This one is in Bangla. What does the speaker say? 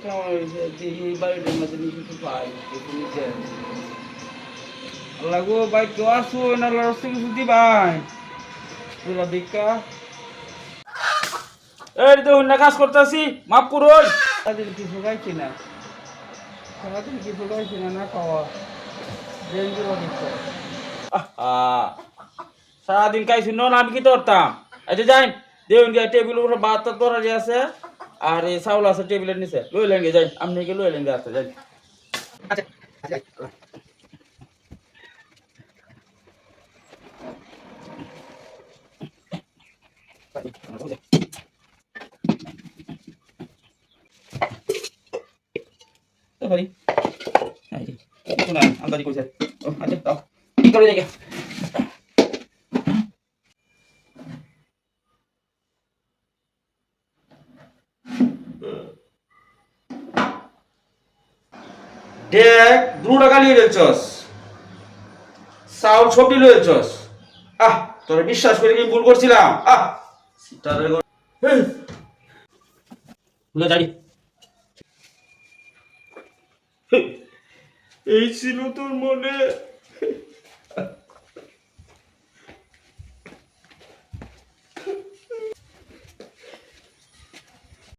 কেমন হয়েছে এই বাড়িটার মধ্যে কিছু পাই নিচে আল্লাহ গো ভাই কেউ আসো না রাস্তা কিছু দিবাই তোরা দেখা এই তো অন্য কাজ করতেছি মাফ করুন সারাদিন কিছু খাইছি না সারাদিন কিছু খাইছি না না খাওয়া ডেঞ্জুর অবস্থা সারাদিন খাইছি না আমি কি করতাম আচ্ছা যাই দেখুন গিয়ে টেবিলের উপরে ভাত তরকারি আছে আর এই চাউল আছে টেবিলের নিচে লই লেন যাই আপনি কি লই লেন আছে যাই আচ্ছা Sorry. Ay, ito na, ang balik ko sir. Oh, ate, tao. Ikaw rin niya. দেখ দুটো টাকা নিয়ে রেলছস চাউল সবজি লয়েছস তোর বিশ্বাস করে কি ভুল করছিলাম সিটারে বুঝা যাই এই ছিল তোর মনে